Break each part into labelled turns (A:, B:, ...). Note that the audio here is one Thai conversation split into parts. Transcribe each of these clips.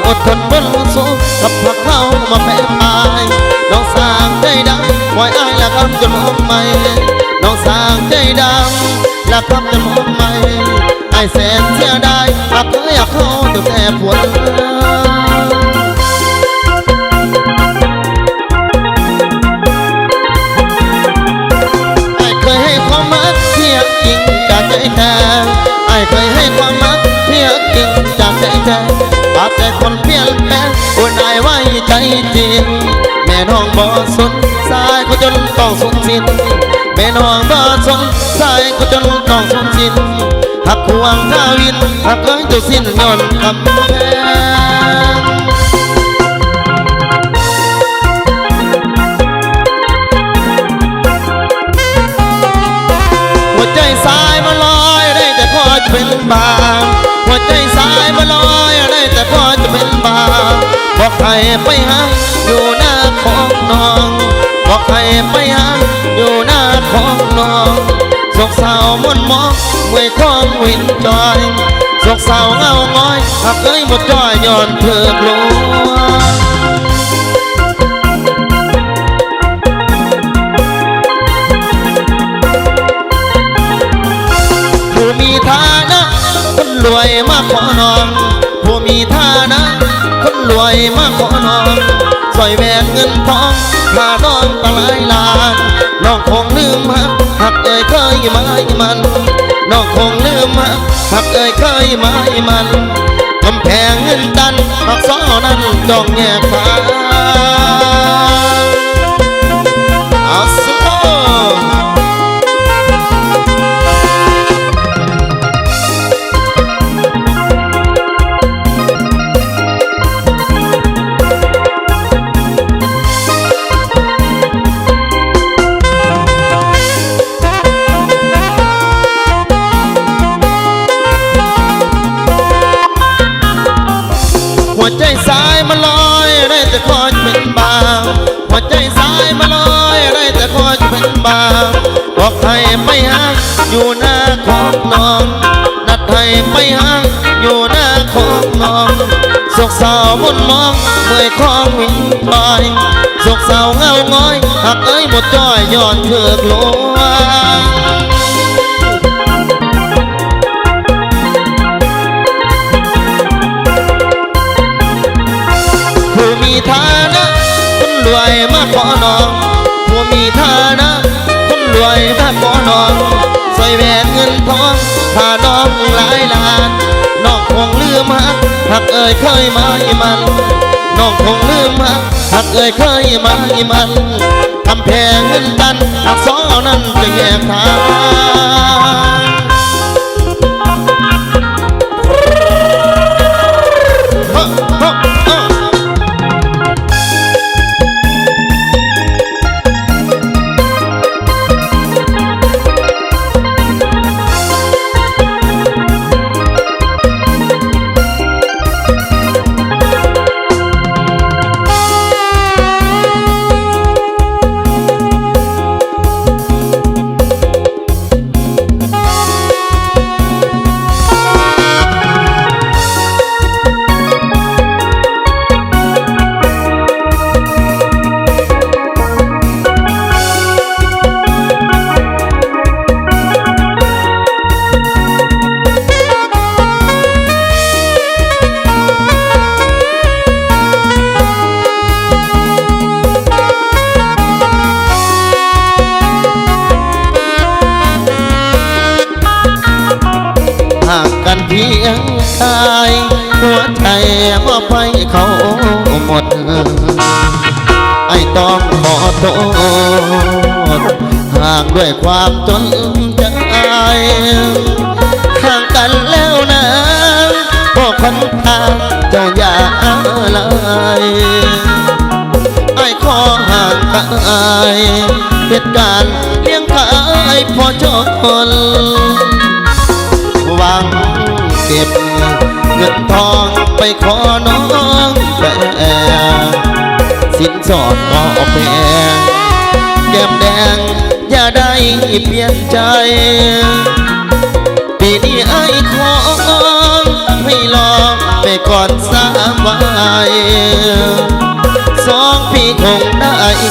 A: อดทนบนสู้กับพักเข้ามาแพ้ตายน้องสางใจดำไว้อายละครับจนมองไม่น้องสางใจดำละครับจนมองไม่ไอแสนเสียดายหากเคยอยากเข้าตั้งแต่ปวดไอเคยให้ความรักเพียงจริงจากใจแท้ไอเคยให้ความรักเพียงจริงจากใจแท้ปากแต่คนเปลี่ยนแปลงคนอายไว้ใจจริงแม่น้องบ่สนสายก็จนต้องสูญสิ้นแม่น้องบ่สนสายก็จนต้องสูญสิ้นหักห่วงท่าวินหักเคยจะสิ้นย้อนคำแพงหัวใจสายมาลอยได้แต่พอจะเป็นบาหัวใจสายมาลอยได้แต่พอจะเป็นบาบอกใครไปหาอยู่หน้าของน้องบอกใครไปหาอยู่หน้าของน้องโศกเศร้ามนมองเมื่อยท้องวินจอยโศกเศร้าเงาง้อยหักเอ้ยหมดจอยย้อนเถือกลวงผู้มีฐานะคนรวยมากขอน้องผู้มีฐานะคนรวยมากขอน้องสอยแหวนเงินทองพาน้องตะลายลานน้องคงลืมหักเอ่ยเคยมาให้มันน้องคงลืมหักเอ่ยเคยมาให้มันกำแพงเงินตันหักซ้อนั้นจ้องแยกทางเอาสู้หัวใจสายมาลอยได้แต่คอยเป็นบาหัวใจสายมาลอยได้แต่คอยเป็นบาบอกให้ไปหาอยู่หน้าของน้องนัดให้ไปหาอยู่หน้าของน้องโศกเศร้ามนมองเมื่อยคองวิงปอยโศกเศร้าเงาง้อยหักเอ้ยหมดจ้อยย้อนเถือกลวงผู้มีฐานะคนรวยมาขอน้องผู้มีฐานะคนรวยมาขอน้องใส่แหวนเงินทองพาน้องหลายล้านน้องคงลืมหักเอ่ยเคยมาให้มันน้องคงลืมหักเอ่ยเคยมาให้มันกำแพงเงินตันหักสองเอานั้นจะแยกทางห่างกันเพียงกายหัวใจว่าไปเขาหมดไอ้ต้องขอโทษห่างด้วยความจนใจห่างกันแล้วนะพวกคนทางเจ้าอย่าอะไรไอ้ขอห่างกายเหตุการณ์เลี้ยงขายพอจนหวังเก็บเงินทองไปขอน้องแต่สินสอดก็แพงแก้มแดงอย่าได้เปลี่ยนใจปีนี้ไอ้ขอให้ลองไปก่อน3 วัน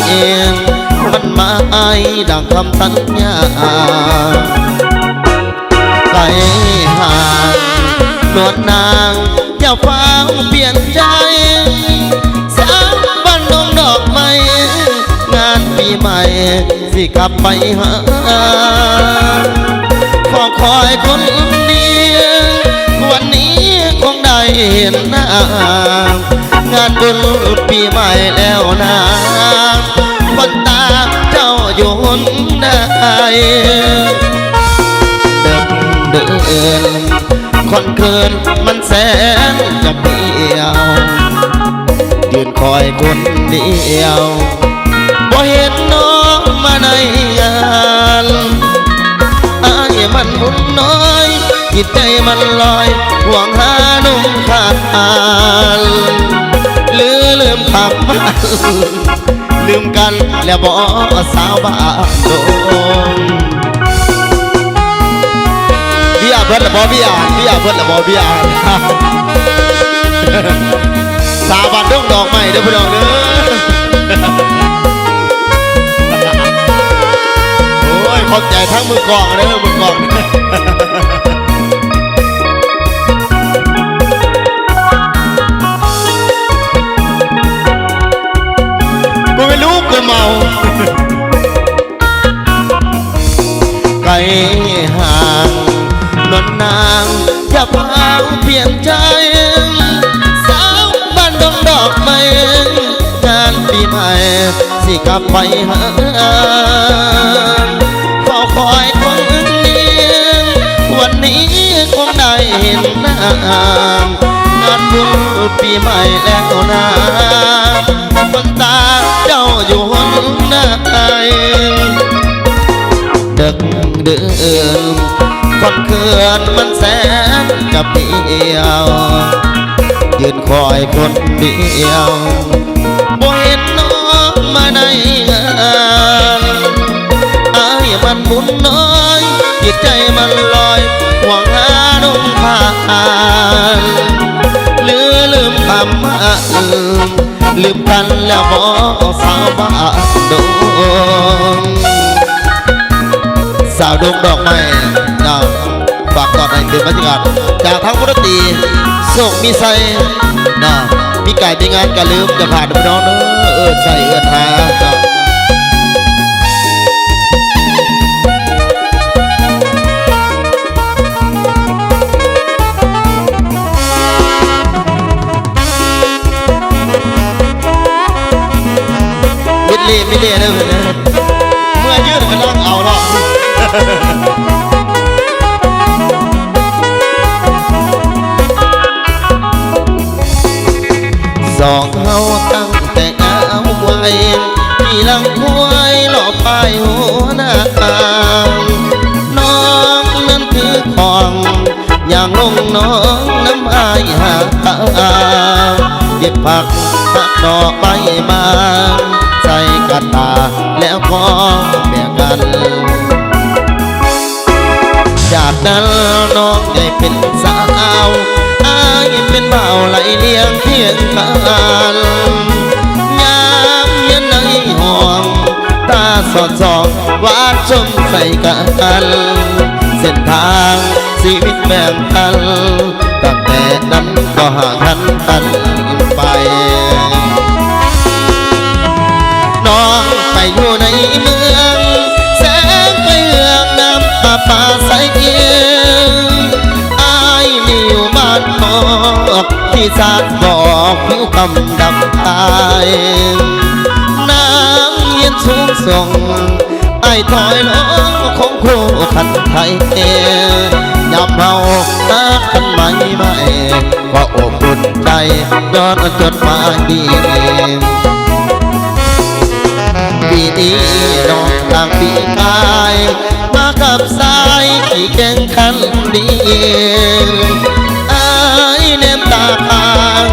A: เองมันมาไอ้ดังคำสัญญาไกลห่างนวลนางอย่าฟังเปลี่ยนใจสามวันลงดอกไม้งานปีใหม่สิกลับไปหาขอคอยคนดีวันนี้คงได้เห็นหน้างานบุญปีใหม่แล้วนะคนตาเจ้าอยู่หนใดเดินคนเกินมันแสนจะเดียวยืนคอยคนเดียวบ่เห็นน้องมาในงานอายมันบุญน้อยจิตใจมันลอยห่วงหานุ่มขาดลืมขับลืมกันแล้วบ่สาวบ้านโดนเบี้ยเพิ่นละบ่เบี้ยเพิ่นละบ่เบี้ยสาวบ้านดงดอกไม้เด้อพี่น้องเด้อโอ้ยขอบใจทั้งมือกลองเด้อมือกลองกูไม่รู้กูเมาไกลห่างนวลนางอย่าพางเปลี่ยนใจสาวบ้านดงดอกไม้งานปีใหม่สิกลับไปหาขอคอยคนนี้วันนี้คงได้เห็นหน้างานบุญปีใหม่แล้วนะคนตาเจ้าอยู่หนใดดึกเดินคนเขื่อนมันแสนกับเดียวยืนคอยคนเดียวบ่เห็นน้องมาในงานอายมันบุญน้อยจิตใจมันลอยห่วงหานุ่มผ่านลืมคำลืมกันแล้วบอกสาวบ้านโดนสาวดงดอกไม้นะฝากตอนให้เป็นบรรยากาศจากทั้งพุทธตีส่งมีใส่นะมีไก่มีงานกะลืมจะผ่านไปน้องเนอะใส่หานะมิเล่เด้อเมื่อยืดกันนั่งเอาหรอกสองเฮาตั้งแต่เอาไว้ที่ลำห้วยหล่อไปหัวหน้าน้องนั้นคือของอย่างงงน้องน้ำอายหาเก็บผักดอกใบมาใส่กระตาแล้วก็แบ่งกันจากนั้นน้องได้เป็นสาวอายเป็นเบาไหลเลี้ยงเคียงกันยามเย็นในห้องตาสอดส่องวาดชมใส่กันเส้นทางชีวิตแบ่งกันตั้งแต่นั้นก็ห่างกันไปน้องไปอยู่ในเมืองแสงไปเอื้องน้ำตาป่าใสเอียงอายมีอยู่บ้านนอกที่สาดบอกผิวคำดำตายน้ำเย็นสูงส่งไอ้ถอยล้องของครูขันไทยยามเมานักกันใหม่ก็อบอุ่นใจย้อนจดหมายดีปีนี้น้องต่างปีกายมากับสายที่แข่งขันดีอายเนมตาทาง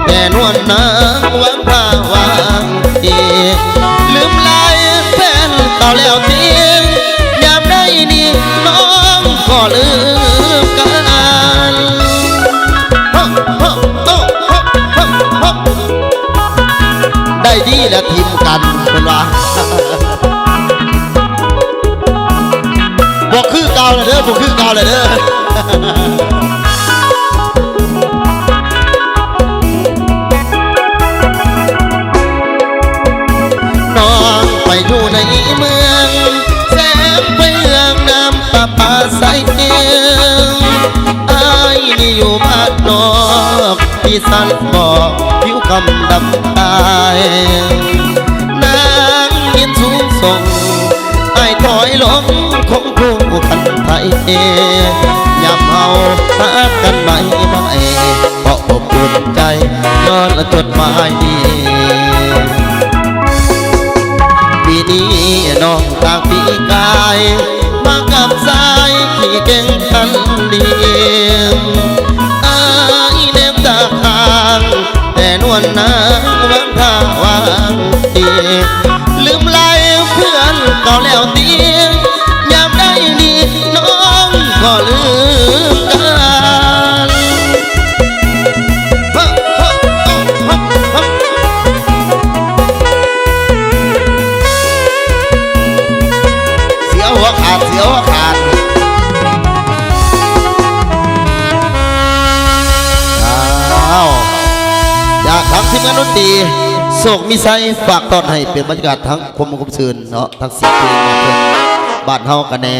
A: แต่นวลนางหวังพาวางลืมลายแฟนเก่าแล้วทิ้งยามได้นี่น้องก็ลืมกันได้ดีและทีมกัน กันเป็นว่าบอกคือเก่าเลยเด้อบอกคือเก่าเลยเด้อน้องไปอยู่ในเมืองแสงไปเมืองน้ำประปาใสเอียงอายนี่อยู่บ้านนอกที่สันบอกผิวคำดำตายนางยินสูงส่งไอ้ถอยลงคงคู่คันไทยยามเฮาหากันใหม่เพราะอบอุ่นใจย้อนจดหมายดีปีนี้น้องตางปีกายมากับสายขี่เก่งทันดีอายเน็บตาข้างแต่นวลนางวางท่าวางตีลืมไล่เพื่อนเก่าแล้วตียามได้ดีน้องก็ลืมกันเสียวหัวขาดเสียวหัวขาดจากทั้งทีมงานดนตรีโศกมีไซฝากตอนให้เป็นบรรยากาศทั้งคมคมซื่นเนาะทั้งเสียงเพลงบ้านเฮากันแน่